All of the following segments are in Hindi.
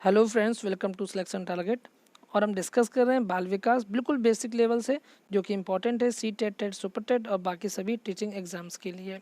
Hello friends, welcome to selection target. और हम डिस्कस कर रहे हैं बाल विकास बिल्कुल बेसिक लेवल से, जो कि इंपॉर्टेंट है C TET, TET, super TET और बाकी सभी टीचिंग एग्जाम्स के लिए।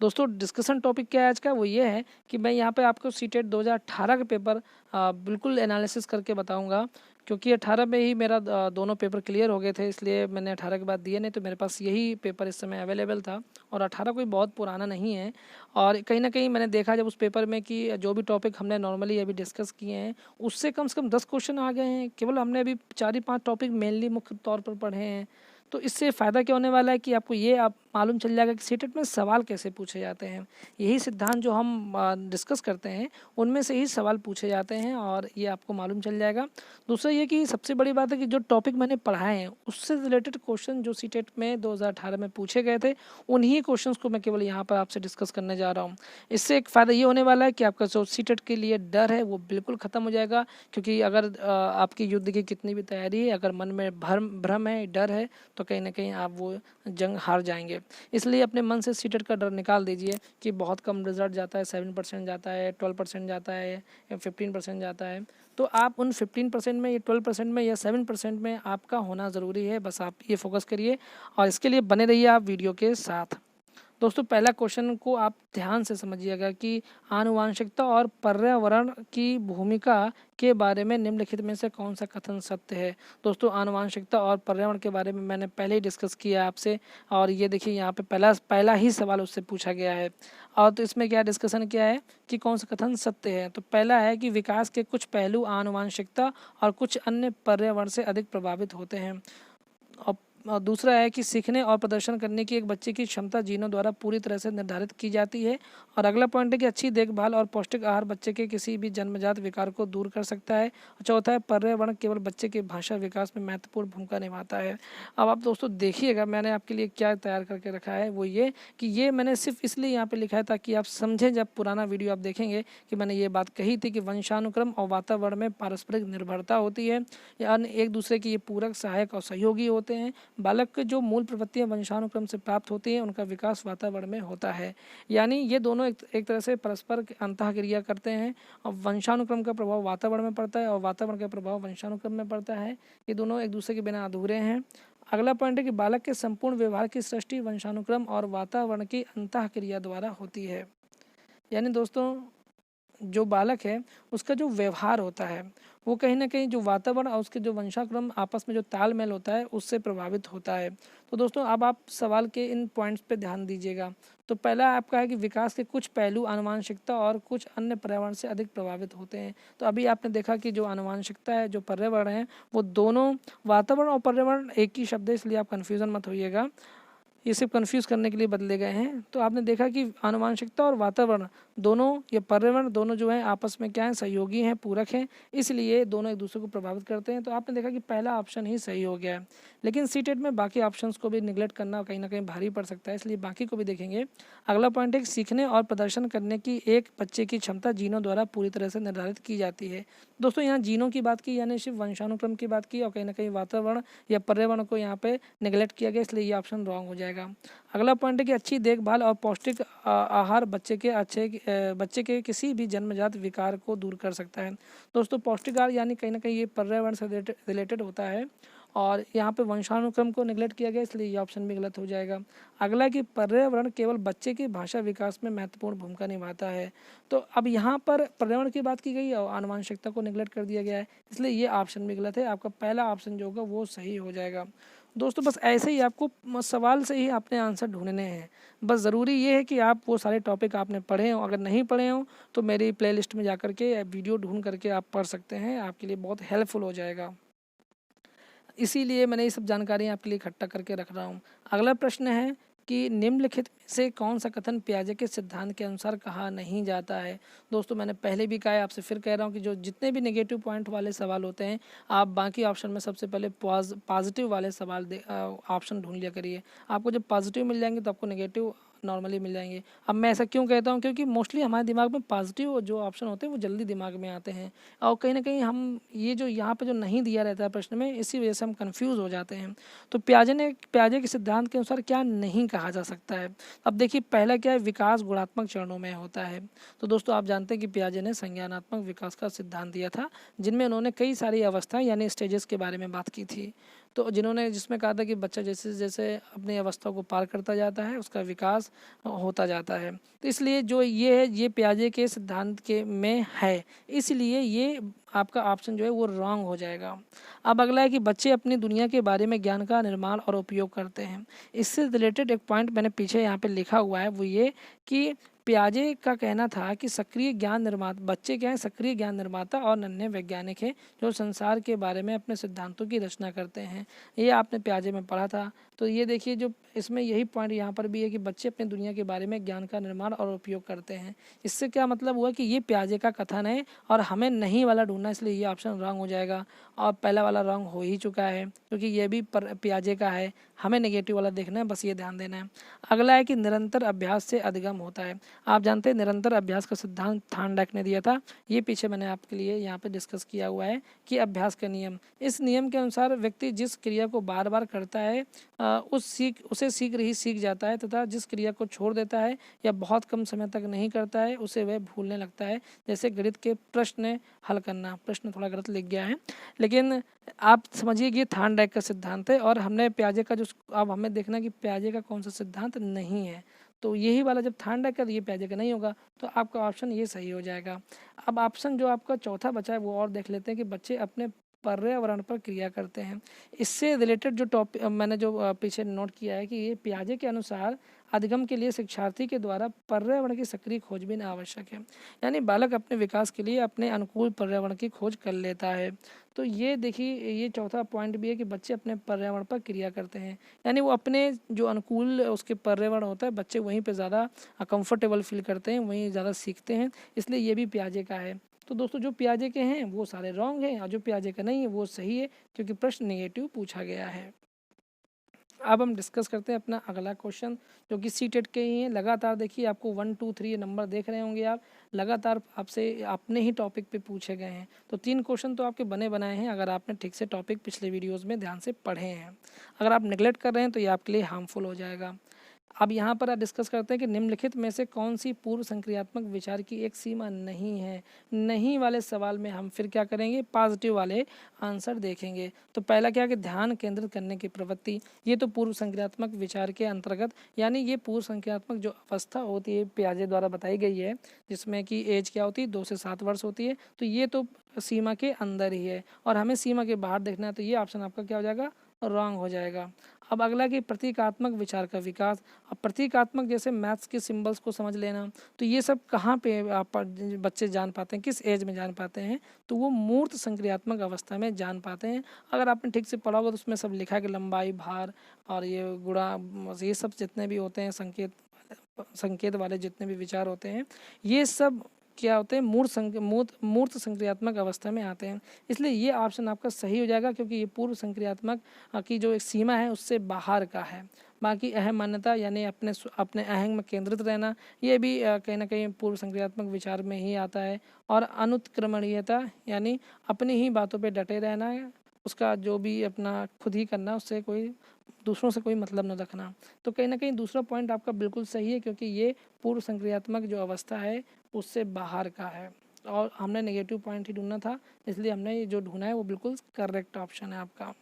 दोस्तों, डिस्कशन टॉपिक क्या है आज का? वो ये है कि मैं यहाँ पे आपको सी टेट 2018 का पेपर बिल्कुल एनालिसिस करके बताऊँगा, क्योंकि 18 में ही मेरा दोनों पेपर क्लियर हो गए थे, इसलिए मैंने 18 के बाद दिए नहीं, तो मेरे पास यही पेपर इस समय अवेलेबल था। और 18 कोई बहुत पुराना नहीं है। और कहीं ना कहीं मैंने देखा जब उस पेपर में कि जो भी टॉपिक हमने नॉर्मली अभी डिस्कस किए हैं, उससे कम से कम 10 क्वेश्चन आ गए हैं। केवल हमने अभी 4 ही 5 टॉपिक मेनली मुख्य तौर पर पढ़े हैं। तो इससे फ़ायदा क्या होने वाला है कि आपको ये आप मालूम चल जाएगा कि सीटेट में सवाल कैसे पूछे जाते हैं। यही सिद्धांत जो हम डिस्कस करते हैं, उनमें से ही सवाल पूछे जाते हैं और ये आपको मालूम चल जाएगा। दूसरा ये कि सबसे बड़ी बात है कि जो टॉपिक मैंने पढ़ाए हैं, उससे रिलेटेड क्वेश्चन जो सीटेट में 2018 में पूछे गए थे, उन्हीं क्वेश्चंस को मैं केवल यहाँ पर आपसे डिस्कस करने जा रहा हूँ। इससे एक फ़ायदा ये होने वाला है कि आपका जो सीटेट के लिए डर है वो बिल्कुल ख़त्म हो जाएगा। क्योंकि अगर आपकी युद्ध की कितनी भी तैयारी है, अगर मन में भ्रम है, डर है, तो कहीं ना कहीं आप वो जंग हार जाएंगे। इसलिए अपने मन से सीटेट का डर निकाल दीजिए कि बहुत कम रिजल्ट जाता है, 7% जाता है, 12% जाता है या 15% जाता है। तो आप उन 15% में या 12% में या 7% में आपका होना ज़रूरी है। बस आप ये फोकस करिए और इसके लिए बने रहिए आप वीडियो के साथ। दोस्तों, पहला क्वेश्चन को आप ध्यान से समझिएगा कि आनुवांशिकता और पर्यावरण की भूमिका के बारे में निम्नलिखित में से कौन सा कथन सत्य है। दोस्तों, आनुवांशिकता और पर्यावरण के बारे में मैंने पहले ही डिस्कस किया आपसे, और ये देखिए यहाँ पे पहला ही सवाल उससे पूछा गया है। और तो इसमें क्या डिस्कशन किया है कि कौन सा कथन सत्य है। तो पहला है कि विकास के कुछ पहलू आनुवांशिकता और कुछ अन्य पर्यावरण से अधिक प्रभावित होते हैं। और दूसरा है कि सीखने और प्रदर्शन करने की एक बच्चे की क्षमता जीनों द्वारा पूरी तरह से निर्धारित की जाती है। और अगला पॉइंट है कि अच्छी देखभाल और पौष्टिक आहार बच्चे के किसी भी जन्मजात विकार को दूर कर सकता है। और चौथा है पर्यावरण केवल बच्चे के भाषा विकास में महत्वपूर्ण भूमिका निभाता है। अब आप दोस्तों देखिएगा, मैंने आपके लिए क्या तैयार करके रखा है। वो ये कि ये मैंने सिर्फ इसलिए यहाँ पर लिखा है ताकि आप समझें, जब पुराना वीडियो आप देखेंगे, कि मैंने ये बात कही थी कि वंशानुक्रम और वातावरण में पारस्परिक निर्भरता होती है, या अन्य एक दूसरे के ये पूरक, सहायक और सहयोगी होते हैं। बालक के जो मूल प्रवृत्तियां वंशानुक्रम से प्राप्त होती हैं, उनका विकास वातावरण में होता है। यानी ये दोनों एक तरह से परस्पर अंतःक्रिया करते हैं। और वंशानुक्रम का प्रभाव वातावरण में पड़ता है और वातावरण का प्रभाव वंशानुक्रम में पड़ता है। ये दोनों एक दूसरे के बिना अधूरे हैं। अगला पॉइंट है कि बालक के संपूर्ण व्यवहार की सृष्टि वंशानुक्रम और वातावरण की अंतःक्रिया द्वारा होती है। यानी दोस्तों, जो बालक है उसका जो व्यवहार होता है, वो कहीं ना कहीं जो वातावरण और उसके जो वंशानुक्रम आपस में जो तालमेल होता है, उससे प्रभावित होता है। तो दोस्तों, अब आप सवाल के इन पॉइंट्स पे ध्यान दीजिएगा। तो पहला आपका है कि विकास के कुछ पहलू आनुवांशिकता और कुछ अन्य पर्यावरण से अधिक प्रभावित होते हैं। तो अभी आपने देखा कि जो आनुवांशिकता है, जो पर्यावरण है, वो दोनों, वातावरण और पर्यावरण एक ही शब्द है, इसलिए आप कन्फ्यूज़न मत होइएगा। ये सिर्फ कंफ्यूज करने के लिए बदले गए हैं। तो आपने देखा कि आनुवांशिकता और वातावरण दोनों या पर्यावरण दोनों जो है आपस में क्या है, सहयोगी हैं, पूरक हैं, इसलिए दोनों एक दूसरे को प्रभावित करते हैं। तो आपने देखा कि पहला ऑप्शन ही सही हो गया है। लेकिन सीटेट में बाकी ऑप्शंस को भी निगलेक्ट करना कहीं ना कहीं भारी पड़ सकता है, इसलिए बाकी को भी देखेंगे। अगला पॉइंट है, सीखने और प्रदर्शन करने की एक बच्चे की क्षमता जीनों द्वारा पूरी तरह से निर्धारित की जाती है। दोस्तों, यहाँ जीनों की बात की, यानी सिर्फ वंशानुक्रम की बात की, और कहीं ना कहीं वातावरण या पर्यावरण को यहाँ पे निगलेक्ट किया गया, इसलिए ये ऑप्शन रॉन्ग हो जाएगा। अगला पॉइंट है कि अच्छी देखभाल और पौष्टिक आहार बच्चे के किसी भी जन्मजात विकार को दूर कर सकता है। दोस्तों, पौष्टिक आहार यानी कहीं ना कहीं ये पर्यावरण से रिलेटेड होता है, और यहाँ पे वंशानुक्रम को निगलेक्ट किया गया, इसलिए ये ऑप्शन भी गलत हो जाएगा। अगला कि पर्यावरण केवल बच्चे के भाषा विकास में महत्वपूर्ण भूमिका निभाता है। तो अब यहाँ पर पर्यावरण की बात की गई और आनुवंशिकता को निगलेक्ट कर दिया गया है, इसलिए ये ऑप्शन भी गलत है। आपका पहला ऑप्शन जो होगा वो सही हो जाएगा। दोस्तों, बस ऐसे ही आपको सवाल से ही आपने आंसर ढूंढने हैं। बस ज़रूरी ये है कि आप वो सारे टॉपिक आपने पढ़े हों। अगर नहीं पढ़े हों तो मेरी प्लेलिस्ट में जा कर के वीडियो ढूंढ करके आप पढ़ सकते हैं, आपके लिए बहुत हेल्पफुल हो जाएगा। इसीलिए मैंने ये सब जानकारियाँ आपके लिए इकट्ठा करके रख रहा हूँ। अगला प्रश्न है कि निम्नलिखित में से कौन सा कथन पियाजे के सिद्धांत के अनुसार कहा नहीं जाता है। दोस्तों, मैंने पहले भी कहा है, आपसे फिर कह रहा हूँ कि जो जितने भी नेगेटिव पॉइंट वाले सवाल होते हैं, आप बाकी ऑप्शन में सबसे पहले पॉजिटिव वाले सवाल ऑप्शन ढूंढ लिया करिए। आपको जब पॉजिटिव मिल जाएंगे तो आपको नेगेटिव नॉर्मली मिल जाएंगे। अब मैं ऐसा क्यों कहता हूँ, क्योंकि मोस्टली हमारे दिमाग में पॉजिटिव जो ऑप्शन होते हैं वो जल्दी दिमाग में आते हैं, और कहीं ना कहीं हम ये जो यहाँ पे जो नहीं दिया रहता है प्रश्न में, इसी वजह से हम कंफ्यूज हो जाते हैं। तो प्याजे के सिद्धांत के अनुसार क्या नहीं कहा जा सकता है। अब देखिए पहला क्या है, विकास गुणात्मक चरणों में होता है। तो दोस्तों आप जानते हैं कि पियाजे ने संज्ञानात्मक विकास का सिद्धांत दिया था, जिनमें उन्होंने कई सारी अवस्थाएं यानी स्टेजेस के बारे में बात की थी। तो जिसमें कहा था कि बच्चा जैसे जैसे अपनी अवस्था को पार करता जाता है उसका विकास होता जाता है। तो इसलिए जो ये है ये पियाजे के सिद्धांत के में है, इसलिए ये आपका ऑप्शन जो है वो रॉन्ग हो जाएगा। अब अगला है कि बच्चे अपनी दुनिया के बारे में ज्ञान का निर्माण और उपयोग करते हैं। इससे रिलेटेड एक पॉइंट मैंने पीछे यहाँ पे लिखा हुआ है, वो ये कि पियाजे का कहना था कि सक्रिय ज्ञान निर्माता बच्चे क्या है, सक्रिय ज्ञान निर्माता और नन्हे वैज्ञानिक हैं जो संसार के बारे में अपने सिद्धांतों की रचना करते हैं। ये आपने पियाजे में पढ़ा था। तो ये देखिए जो इसमें यही पॉइंट यहाँ पर भी है कि बच्चे अपनी दुनिया के बारे में ज्ञान का निर्माण और उपयोग करते हैं। इससे क्या मतलब हुआ कि ये पियाजे का कथन है और हमें नहीं वाला ढूंढना, इसलिए ये ऑप्शन रॉन्ग हो जाएगा। और पहला वाला रॉन्ग हो ही चुका है क्योंकि ये भी पियाजे का है, हमें नेगेटिव वाला देखना है, बस ये ध्यान देना है। अगला है कि निरंतर अभ्यास से अधिगम होता है। आप जानते हैं निरंतर अभ्यास का सिद्धांत थार्नडाइक ने दिया था। ये पीछे मैंने आपके लिए यहाँ पे डिस्कस किया हुआ है कि अभ्यास का नियम, इस नियम के अनुसार व्यक्ति जिस क्रिया को बार बार करता है उसे शीघ्र ही सीख जाता है, तथा जिस क्रिया को छोड़ देता है या बहुत कम समय तक नहीं करता है उसे वह भूलने लगता है। जैसे गणित के प्रश्न हल करना, प्रश्न थोड़ा गलत लिख गया है लेकिन आप समझिए कि ये थार्नडाइक का सिद्धांत है। और हमने पियाजे का जो, अब हमें देखना कि पियाजे का कौन सा सिद्धांत नहीं है, तो यही वाला जब थार्नडाइक का, ये पियाजे का नहीं होगा, तो आपका ऑप्शन ये सही हो जाएगा। अब ऑप्शन जो आपका चौथा बचा है वो और देख लेते हैं कि बच्चे अपने पर्यावरण पर क्रिया करते हैं। इससे रिलेटेड जो टॉपिक मैंने जो पीछे नोट किया है कि ये पियाजे के अनुसार अधिगम के लिए शिक्षार्थी के द्वारा पर्यावरण की सक्रिय खोजबीन आवश्यक है, यानी बालक अपने विकास के लिए अपने अनुकूल पर्यावरण की खोज कर लेता है। तो ये देखिए ये चौथा पॉइंट भी है कि बच्चे अपने पर्यावरण पर क्रिया करते हैं, यानी वो अपने जो अनुकूल उसके पर्यावरण होता है बच्चे वहीं पे ज़्यादा कंफर्टेबल फील करते हैं, वहीं ज़्यादा सीखते हैं, इसलिए ये भी पियाजे का है। तो दोस्तों जो पियाजे के हैं वो सारे रॉन्ग हैं और जो पियाजे का नहीं है वो सही है, क्योंकि प्रश्न नेगेटिव पूछा गया है। अब हम डिस्कस करते हैं अपना अगला क्वेश्चन जो कि सीटेट के ही हैं। लगातार देखिए आपको 1 2 3 नंबर देख रहे होंगे आप, लगातार आपसे अपने ही टॉपिक पे पूछे गए हैं। तो 3 क्वेश्चन तो आपके बने बनाए हैं अगर आपने ठीक से टॉपिक पिछले वीडियोस में ध्यान से पढ़े हैं। अगर आप नेगलेक्ट कर रहे हैं तो ये आपके लिए हार्मफुल हो जाएगा। अब यहाँ पर डिस्कस करते हैं कि निम्नलिखित में से कौन सी पूर्व संक्रियात्मक विचार की एक सीमा नहीं है। नहीं वाले सवाल में हम फिर क्या करेंगे, पॉजिटिव वाले आंसर देखेंगे। तो पहला क्या कि ध्यान केंद्रित करने की प्रवृत्ति, ये तो पूर्व संक्रियात्मक विचार के अंतर्गत, यानी ये पूर्व संक्रियात्मक जो अवस्था होती है पियाजे द्वारा बताई गई है, जिसमें कि एज क्या होती है 2 से 7 वर्ष होती है, तो ये तो सीमा के अंदर ही है और हमें सीमा के बाहर देखना है, तो ये ऑप्शन आपका क्या हो जाएगा, रॉन्ग हो जाएगा। अब अगला कि प्रतीकात्मक विचार का विकास। अब प्रतीकात्मक जैसे मैथ्स के सिंबल्स को समझ लेना, तो ये सब कहाँ पे आप बच्चे जान पाते हैं, किस एज में जान पाते हैं, तो वो मूर्त संक्रियात्मक अवस्था में जान पाते हैं। अगर आपने ठीक से पढ़ा होगा तो उसमें सब लिखा है कि लंबाई, भार और ये गुणा, ये सब जितने भी होते हैं संकेत वाले जितने भी विचार होते हैं, ये सब क्या होते हैं, मूर्त संक्रियात्मक अवस्था में आते हैं। इसलिए ये ऑप्शन आपका सही हो जाएगा, क्योंकि ये पूर्व संक्रियात्मक की जो एक सीमा है उससे बाहर का है। बाकी अहम मान्यता यानी अपने अहम में केंद्रित रहना, ये भी कहीं ना कहीं पूर्व संक्रियात्मक विचार में ही आता है। और अनुत्क्रमणीयता यानी अपनी ही बातों पे डटे रहना है, उसका जो भी अपना खुद ही करना, उससे कोई दूसरों से कोई मतलब न रखना। तो कहीं ना कहीं दूसरा पॉइंट आपका बिल्कुल सही है, क्योंकि ये पूर्व संक्रियात्मक जो अवस्था है उससे बाहर का है और हमने नेगेटिव पॉइंट ही ढूंढना था, इसलिए हमने ये जो ढूंढा है वो बिल्कुल करेक्ट ऑप्शन है आपका।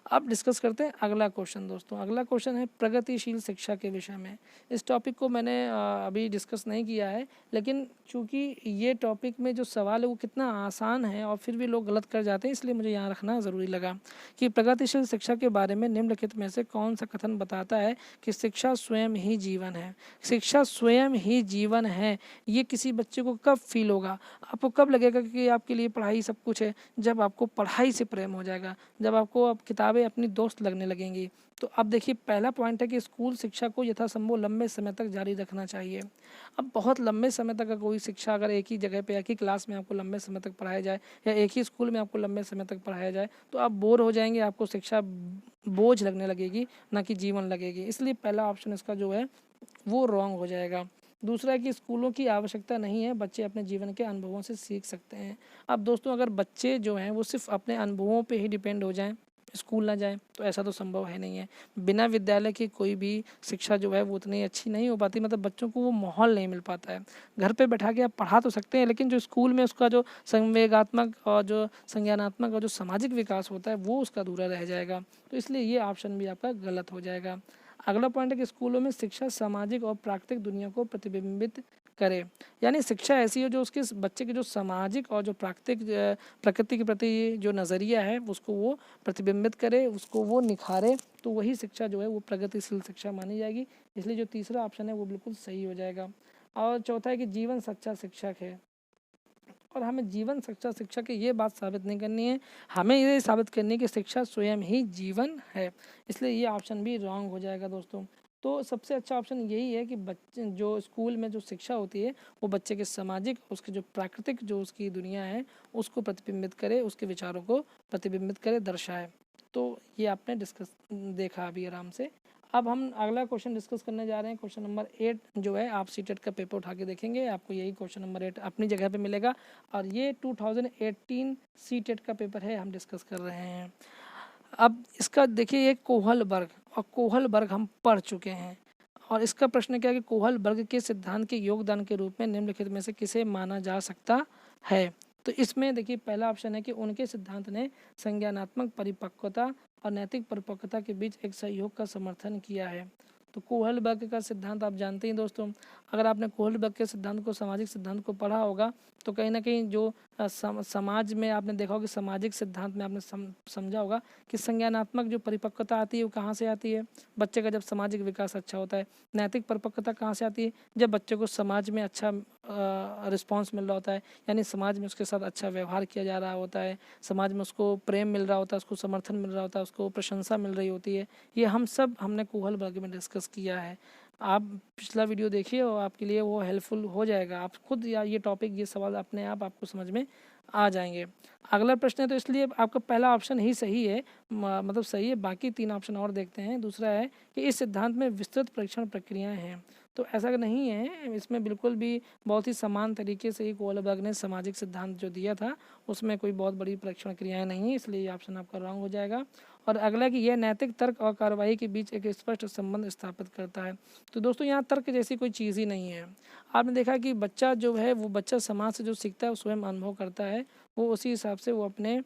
अब डिस्कस करते हैं अगला क्वेश्चन। दोस्तों अगला क्वेश्चन है प्रगतिशील शिक्षा के विषय में। इस टॉपिक को मैंने अभी डिस्कस नहीं किया है, लेकिन चूँकि ये टॉपिक में जो सवाल है वो कितना आसान है और फिर भी लोग गलत कर जाते हैं, इसलिए मुझे यहाँ रखना ज़रूरी लगा कि प्रगतिशील शिक्षा के बारे में निम्नलिखित में से कौन सा कथन बताता है कि शिक्षा स्वयं ही जीवन है। शिक्षा स्वयं ही जीवन है, ये किसी बच्चे को कब फील होगा, आपको कब लगेगा कि आपके लिए पढ़ाई सब कुछ है, जब आपको पढ़ाई से प्रेम हो जाएगा, जब आपको अब किताब किताबें अपनी दोस्त लगने लगेंगी। तो अब देखिए पहला पॉइंट है कि स्कूल शिक्षा को यथासंभव लंबे समय तक जारी रखना चाहिए। अब बहुत लंबे समय तक कोई शिक्षा अगर एक ही जगह पे एक ही क्लास में आपको लंबे समय तक पढ़ाया जाए या एक ही स्कूल में आपको लंबे समय तक पढ़ाया जाए तो आप बोर हो जाएंगे, आपको शिक्षा बोझ लगने लगेगी, ना कि जीवन लगेगी। इसलिए पहला ऑप्शन इसका जो है वो रॉन्ग हो जाएगा। दूसरा है कि स्कूलों की आवश्यकता नहीं है, बच्चे अपने जीवन के अनुभवों से सीख सकते हैं। अब दोस्तों अगर बच्चे जो हैं वो सिर्फ अपने अनुभवों पे ही डिपेंड हो जाएं, स्कूल ना जाएं, तो ऐसा तो संभव है नहीं है। बिना विद्यालय की कोई भी शिक्षा जो है वो उतनी अच्छी नहीं हो पाती, मतलब बच्चों को वो माहौल नहीं मिल पाता है। घर पे बैठा के आप पढ़ा तो सकते हैं, लेकिन जो स्कूल में उसका जो संवेगात्मक और जो संज्ञानात्मक और जो सामाजिक विकास होता है वो उसका अधूरा रह जाएगा। तो इसलिए ये ऑप्शन भी आपका गलत हो जाएगा। अगला पॉइंट है कि स्कूलों में शिक्षा सामाजिक और प्राकृतिक दुनिया को प्रतिबिंबित करे, यानी शिक्षा ऐसी हो जो उसके बच्चे के जो सामाजिक और जो प्राकृतिक प्रकृति के प्रति जो नज़रिया है उसको वो प्रतिबिंबित करे, उसको वो निखारे, तो वही शिक्षा जो है वो प्रगतिशील शिक्षा मानी जाएगी। इसलिए जो तीसरा ऑप्शन है वो बिल्कुल सही हो जाएगा। और चौथा है कि जीवन सच्चा शिक्षक है, और हमें जीवन सच्चा शिक्षक है ये बात साबित नहीं करनी है, हमें ये साबित करनी है कि शिक्षा स्वयं ही जीवन है। इसलिए ये ऑप्शन भी रॉन्ग हो जाएगा दोस्तों। तो सबसे अच्छा ऑप्शन यही है कि बच्चे जो स्कूल में जो शिक्षा होती है वो बच्चे के सामाजिक, उसके जो प्राकृतिक जो उसकी दुनिया है उसको प्रतिबिंबित करे, उसके विचारों को प्रतिबिंबित करे, दर्शाए। तो ये आपने डिस्कस देखा अभी आराम से। अब हम अगला क्वेश्चन डिस्कस करने जा रहे हैं। क्वेश्चन नंबर 8 जो है आप सीटेट का पेपर उठा के देखेंगे, आपको यही क्वेश्चन नंबर 8 अपनी जगह पे मिलेगा, और ये 2018 सीटेट का पेपर है, हम डिस्कस कर रहे हैं। अब इसका देखिए ये कोहल वर्ग, और कोहल वर्ग हम पढ़ चुके हैं, और इसका प्रश्न क्या है कि कोहल वर्ग के सिद्धांत के योगदान के रूप में निम्नलिखित में से किसे माना जा सकता है। तो इसमें देखिए पहला ऑप्शन है कि उनके सिद्धांत ने संज्ञानात्मक परिपक्वता और नैतिक परिपक्वता के बीच एक सहयोग का समर्थन किया है। तो कोहल वर्ग का सिद्धांत आप जानते हैं दोस्तों, अगर आपने कोहल वर्ग के सिद्धांत को, सामाजिक सिद्धांत को पढ़ा होगा तो कहीं ना कहीं जो समाज में आपने देखा होगा कि सामाजिक सिद्धांत में आपने समझा होगा कि संज्ञानात्मक जो परिपक्वता आती है वो कहाँ से आती है, बच्चे का जब सामाजिक विकास अच्छा होता है। नैतिक परिपक्वता कहाँ से आती है, जब बच्चे को समाज में अच्छा रिस्पांस मिल रहा होता है, यानी समाज में उसके साथ अच्छा व्यवहार किया जा रहा होता है, समाज में उसको प्रेम मिल रहा होता है, उसको समर्थन मिल रहा होता है, उसको प्रशंसा मिल रही होती है। ये हम सब हमने कोहल वर्ग में डिस्कस किया है। आप पिछला वीडियो देखिए और आपके लिए वो हेल्पफुल हो जाएगा, आप खुद या ये टॉपिक, ये सवाल अपने आप आपको समझ में आ जाएंगे। अगला प्रश्न है, तो इसलिए आपका पहला ऑप्शन ही सही है, मतलब सही है, बाकी 3 ऑप्शन और देखते हैं। दूसरा है कि इस सिद्धांत में विस्तृत परीक्षण प्रक्रियाएं हैं, तो ऐसा नहीं है, इसमें बिल्कुल भी बहुत ही समान तरीके से ही कोहल वर्ग ने सामाजिक सिद्धांत जो दिया था उसमें कोई बहुत बड़ी परीक्षण क्रियाएं नहीं है, इसलिए ये ऑप्शन आपका रॉन्ग हो जाएगा। और अगला कि यह नैतिक तर्क और कार्रवाई के बीच एक स्पष्ट संबंध स्थापित करता है। तो दोस्तों यहाँ तर्क जैसी कोई चीज़ ही नहीं है। आपने देखा कि बच्चा जो है वो बच्चा समाज से जो सीखता है वो स्वयं अनुभव करता है, वो उसी हिसाब से वो अपने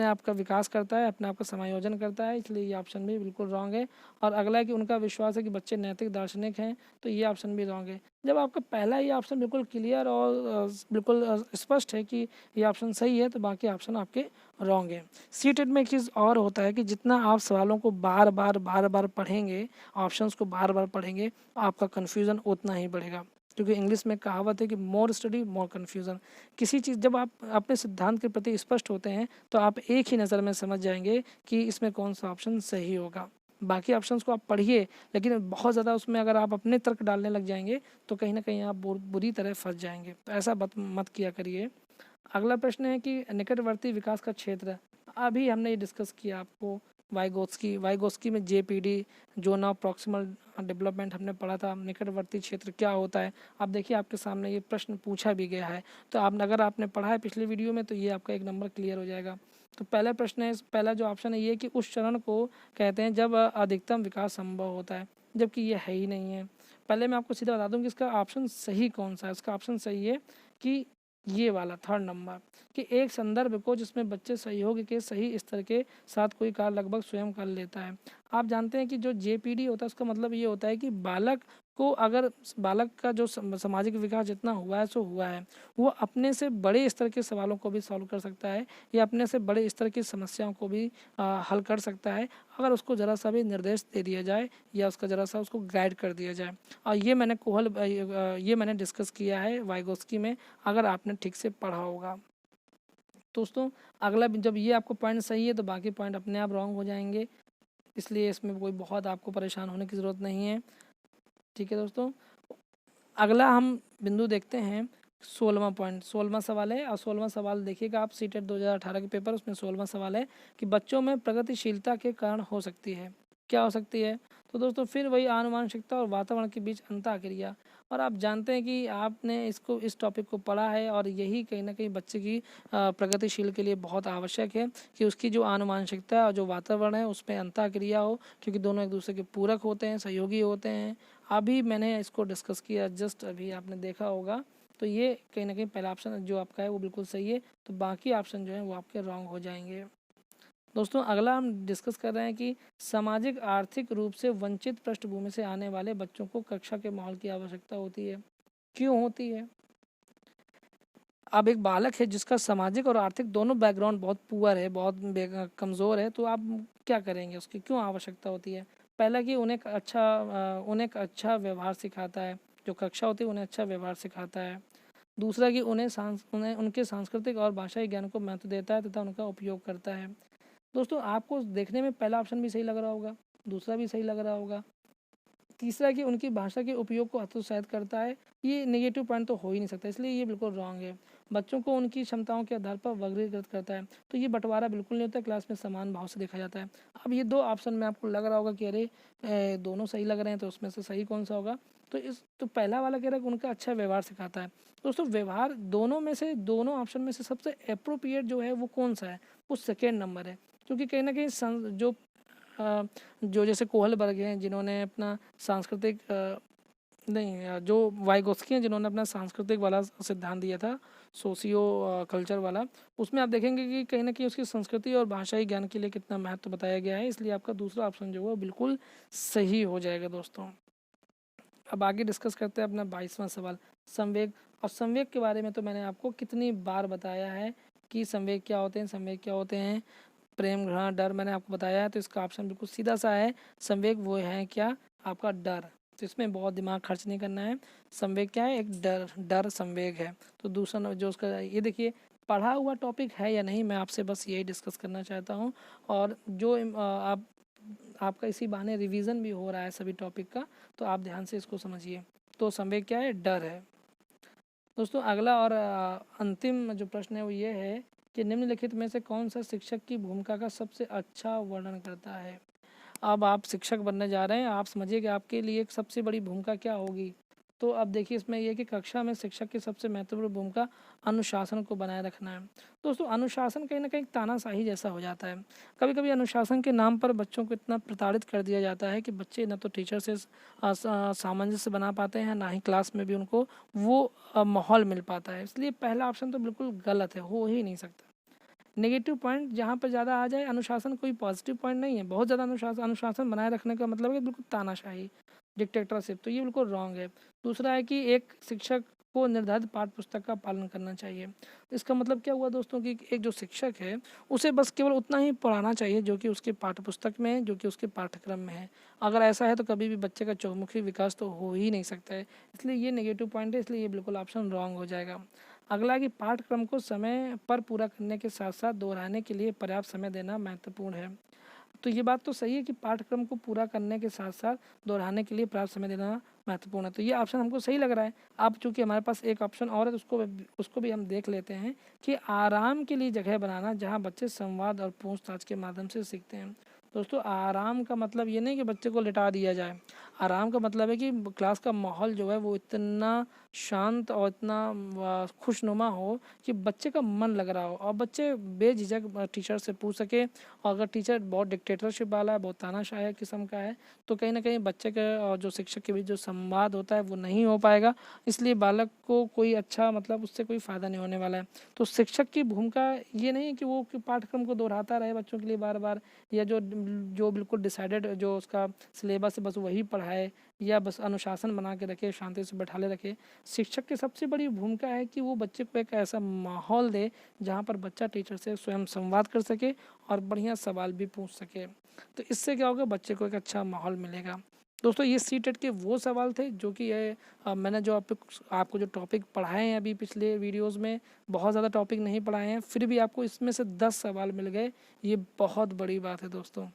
आप का विकास करता है, अपने आप का समायोजन करता है, इसलिए ये ऑप्शन भी बिल्कुल रॉन्ग है। और अगला है कि उनका विश्वास है कि बच्चे नैतिक दार्शनिक हैं, तो ये ऑप्शन भी रॉन्ग है। जब आपका पहला ये ऑप्शन बिल्कुल क्लियर और बिल्कुल स्पष्ट है कि ये ऑप्शन सही है, तो बाकी ऑप्शन आपके रॉन्ग है। सीटेट में एक चीज़ और होता है कि जितना आप सवालों को बार बार पढ़ेंगे, ऑप्शंस को बार बार पढ़ेंगे, आपका कन्फ्यूज़न उतना ही बढ़ेगा, क्योंकि इंग्लिश में कहावत है कि मोर स्टडी मोर कन्फ्यूज़न। किसी चीज़, जब आप अपने सिद्धांत के प्रति स्पष्ट होते हैं तो आप एक ही नज़र में समझ जाएंगे कि इसमें कौन सा ऑप्शन सही होगा। बाकी ऑप्शंस को आप पढ़िए, लेकिन बहुत ज़्यादा उसमें अगर आप अपने तर्क डालने लग जाएंगे तो कहीं ना कहीं आप बुरी तरह फंस जाएंगे, तो ऐसा मत किया करिए। अगला प्रश्न है कि निकटवर्ती विकास का क्षेत्र, अभी हमने ये डिस्कस किया आपको वाइगोस्की में JPD, zone of proximal development हमने पढ़ा था। निकटवर्ती क्षेत्र क्या होता है, आप देखिए आपके सामने ये प्रश्न पूछा भी गया है, तो आप अगर आपने पढ़ा है पिछले वीडियो में तो ये आपका एक नंबर क्लियर हो जाएगा। तो पहला प्रश्न है, पहला जो ऑप्शन है ये कि उस चरण को कहते हैं जब अधिकतम विकास संभव होता है, जबकि ये है ही नहीं है। पहले मैं आपको सीधा बता दूं कि इसका ऑप्शन सही कौन सा है। इसका ऑप्शन सही है कि ये वाला 3rd नंबर, कि एक संदर्भ को जिसमें बच्चे सहयोग के सही स्तर के साथ कोई कार्य लगभग स्वयं कर लेता है। आप जानते हैं कि जो जेपीडी होता है उसका मतलब ये होता है कि बालक को, अगर बालक का जो सामाजिक विकास जितना हुआ है सो हुआ है, वो अपने से बड़े स्तर के सवालों को भी सॉल्व कर सकता है, या अपने से बड़े स्तर की समस्याओं को भी हल कर सकता है, अगर उसको ज़रा सा भी निर्देश दे दिया जाए या उसका ज़रा सा उसको गाइड कर दिया जाए। और ये मैंने डिस्कस किया है वाइगोस्की में, अगर आपने ठीक से पढ़ा होगा। दोस्तों अगला जब ये आपको पॉइंट सही है तो बाकी पॉइंट अपने आप रॉन्ग हो जाएंगे, इसलिए इसमें कोई बहुत आपको परेशान होने की ज़रूरत नहीं है। ठीक है दोस्तों, अगला हम बिंदु देखते हैं 16वां पॉइंट। 16वां सवाल है, और 16वां सवाल देखिएगा आप सीटेट 2018 के पेपर, उसमें 16वां सवाल है कि बच्चों में प्रगतिशीलता के कारण हो सकती है, क्या हो सकती है। तो दोस्तों फिर वही आनुवांशिकता और वातावरण के बीच अंतःक्रिया, और आप जानते हैं कि आपने इस टॉपिक को पढ़ा है, और यही कहीं ना कहीं बच्चे की प्रगतिशील के लिए बहुत आवश्यक है कि उसकी जो आनुवांशिकता और जो वातावरण है उसमें अंतःक्रिया हो, क्योंकि दोनों एक दूसरे के पूरक होते हैं, सहयोगी होते हैं। अभी मैंने इसको डिस्कस किया, जस्ट अभी आपने देखा होगा। तो ये कहीं ना कहीं पहला ऑप्शन जो आपका है वो बिल्कुल सही है, तो बाकी ऑप्शन जो है वो आपके रॉन्ग हो जाएंगे। दोस्तों अगला हम डिस्कस कर रहे हैं कि सामाजिक आर्थिक रूप से वंचित पृष्ठभूमि से आने वाले बच्चों को कक्षा के माहौल की आवश्यकता होती है, क्यों होती है। अब एक बालक है जिसका सामाजिक और आर्थिक दोनों बैकग्राउंड बहुत पुअर है, बहुत कमज़ोर है, तो आप क्या करेंगे, उसकी क्यों आवश्यकता होती है। पहला कि उन्हें एक अच्छा व्यवहार सिखाता है, जो कक्षा होती है उन्हें अच्छा व्यवहार सिखाता है। दूसरा कि उन्हें उनके सांस्कृतिक और भाषाई ज्ञान को महत्व देता है तथा उनका उपयोग करता है। दोस्तों आपको देखने में पहला ऑप्शन भी सही लग रहा होगा, दूसरा भी सही लग रहा होगा, तीसरा कि उनकी भाषा के उपयोग को हतोत्साहित करता है, ये नेगेटिव पॉइंट तो हो ही नहीं सकता, इसलिए ये बिल्कुल रॉन्ग है। बच्चों को उनकी क्षमताओं के आधार पर वर्गीकृत करता है, तो ये बंटवारा बिल्कुल नहीं होता, क्लास में समान भाव से देखा जाता है। अब ये दो ऑप्शन में आपको लग रहा होगा कि अरे दोनों सही लग रहे हैं, तो उसमें से सही कौन सा होगा। तो पहला वाला कह रहा है कि उनका अच्छा व्यवहार सिखाता है। दोस्तों व्यवहार दोनों ऑप्शन में से सबसे अप्रोप्रिएट जो है वो कौन सा है, वो सेकेंड नंबर है, क्योंकि कहीं ना कहीं जो जैसे कोहल वर्ग हैं जिन्होंने अपना सांस्कृतिक नहीं, जो वाइगोस्की हैं जिन्होंने अपना सांस्कृतिक वाला सिद्धांत दिया था, सोशियो कल्चर वाला, उसमें आप देखेंगे कि कहीं ना कहीं उसकी संस्कृति और भाषाई ज्ञान के लिए कितना महत्व बताया गया है, इसलिए आपका दूसरा ऑप्शन जो है वो बिल्कुल सही हो जाएगा। दोस्तों अब आगे डिस्कस करते हैं अपना 22वां सवाल, संवेग। और संवेग के बारे में तो मैंने आपको कितनी बार बताया है कि संवेग क्या होते हैं, संवेग क्या होते हैं, प्रेम, घृणा, डर, मैंने आपको बताया है। तो इसका ऑप्शन बिल्कुल सीधा सा है, संवेग वो है क्या, आपका डर। तो इसमें बहुत दिमाग खर्च नहीं करना है, संवेग क्या है, एक डर संवेग है। तो दूसरा जो उसका ये देखिए, पढ़ा हुआ टॉपिक है या नहीं, मैं आपसे बस यही डिस्कस करना चाहता हूँ, और जो आपका इसी बहाने रिवीजन भी हो रहा है सभी टॉपिक का, तो आप ध्यान से इसको समझिए। तो संवेग क्या है, डर है। दोस्तों अगला और अंतिम जो प्रश्न है वो ये है कि निम्नलिखित में से कौन सा शिक्षक की भूमिका का सबसे अच्छा वर्णन करता है। अब आप शिक्षक बनने जा रहे हैं, आप समझिए कि आपके लिए एक सबसे बड़ी भूमिका क्या होगी। तो अब देखिए इसमें यह कि कक्षा में शिक्षक की सबसे महत्वपूर्ण भूमिका अनुशासन को बनाए रखना है। दोस्तों अनुशासन कहीं ना कहीं तानाशाही जैसा हो जाता है, कभी कभी अनुशासन के नाम पर बच्चों को इतना प्रताड़ित कर दिया जाता है कि बच्चे न तो टीचर से सामंजस्य बना पाते हैं, ना ही क्लास में भी उनको वो माहौल मिल पाता है। इसलिए पहला ऑप्शन तो बिल्कुल गलत है, हो ही नहीं सकता। नेगेटिव पॉइंट जहाँ पर ज़्यादा आ जाए, अनुशासन कोई पॉजिटिव पॉइंट नहीं है, बहुत ज़्यादा अनुशासन बनाए रखने का मतलब है बिल्कुल तानाशाही, डिक्टेटरशिप, तो ये बिल्कुल रॉन्ग है। दूसरा है कि एक शिक्षक को निर्धारित पाठ्य पुस्तक का पालन करना चाहिए। इसका मतलब क्या हुआ दोस्तों कि एक जो शिक्षक है उसे बस केवल उतना ही पढ़ाना चाहिए जो कि उसके पाठ्य पुस्तक में है, जो कि उसके पाठ्यक्रम में है। अगर ऐसा है तो कभी भी बच्चे का चहुमुखी विकास तो हो ही नहीं सकता है, इसलिए ये नेगेटिव पॉइंट है, इसलिए ये बिल्कुल ऑप्शन रॉन्ग हो जाएगा। अगला कि पाठ्यक्रम को समय पर पूरा करने के साथ साथ दोहराने के लिए पर्याप्त समय देना महत्वपूर्ण है। तो ये बात तो सही है कि पाठ्यक्रम को पूरा करने के साथ साथ दोहराने के लिए पर्याप्त समय देना महत्वपूर्ण है, तो ये ऑप्शन हमको सही लग रहा है। अब चूंकि हमारे पास एक ऑप्शन और है तो उसको भी हम देख लेते हैं कि आराम के लिए जगह बनाना जहाँ बच्चे संवाद और पूछताछ के माध्यम से सीखते हैं। दोस्तों आराम का मतलब ये नहीं कि बच्चे को लिटा दिया जाए, आराम का मतलब है कि क्लास का माहौल जो है वो इतना शांत और इतना खुशनुमा हो कि बच्चे का मन लग रहा हो और बच्चे बेझिझक टीचर से पूछ सके। और अगर टीचर बहुत डिक्टेटरशिप वाला है, बहुत तानाशाह किस्म का है, तो कहीं ना कहीं बच्चे के और जो शिक्षक के बीच जो संवाद होता है वो नहीं हो पाएगा, इसलिए बालक को कोई अच्छा मतलब उससे कोई फ़ायदा नहीं होने वाला है। तो शिक्षक की भूमिका ये नहीं है कि वो पाठ्यक्रम को दोहराता रहे बच्चों के लिए बार बार, या जो जो बिल्कुल डिसाइडेड जो उसका सिलेबस है बस वही पढ़ाए, या बस अनुशासन बना के रखे, शांति से बैठाले रखे। शिक्षक की सबसे बड़ी भूमिका है कि वो बच्चे को एक ऐसा माहौल दे जहाँ पर बच्चा टीचर से स्वयं संवाद कर सके और बढ़िया सवाल भी पूछ सके। तो इससे क्या होगा, बच्चे को एक अच्छा माहौल मिलेगा। दोस्तों ये सी टेट के वो सवाल थे जो कि मैंने जो आपको जो टॉपिक पढ़ाए हैं अभी पिछले वीडियोस में, बहुत ज़्यादा टॉपिक नहीं पढ़ाए हैं, फिर भी आपको इसमें से 10 सवाल मिल गए, ये बहुत बड़ी बात है दोस्तों।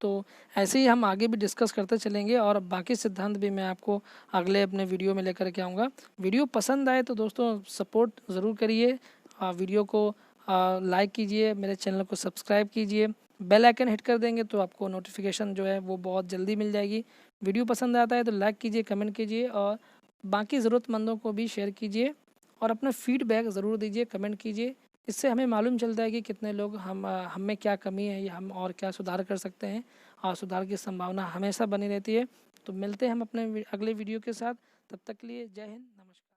तो ऐसे ही हम आगे भी डिस्कस करते चलेंगे और बाकी सिद्धांत भी मैं आपको अगले अपने वीडियो में लेकर के आऊँगा। वीडियो पसंद आए तो दोस्तों सपोर्ट ज़रूर करिए, वीडियो को लाइक कीजिए, मेरे चैनल को सब्सक्राइब कीजिए, बेल आइकन हिट कर देंगे तो आपको नोटिफिकेशन जो है वो बहुत जल्दी मिल जाएगी। वीडियो पसंद आता है तो लाइक कीजिए, कमेंट कीजिए और बाकी ज़रूरतमंदों को भी शेयर कीजिए और अपना फीडबैक ज़रूर दीजिए, कमेंट कीजिए। इससे हमें मालूम चलता है कि कितने लोग हम में क्या कमी है या हम और क्या सुधार कर सकते हैं, और सुधार की संभावना हमेशा बनी रहती है। तो मिलते हैं हम अपने अगले वीडियो के साथ, तब तक के लिए जय हिंद, नमस्कार।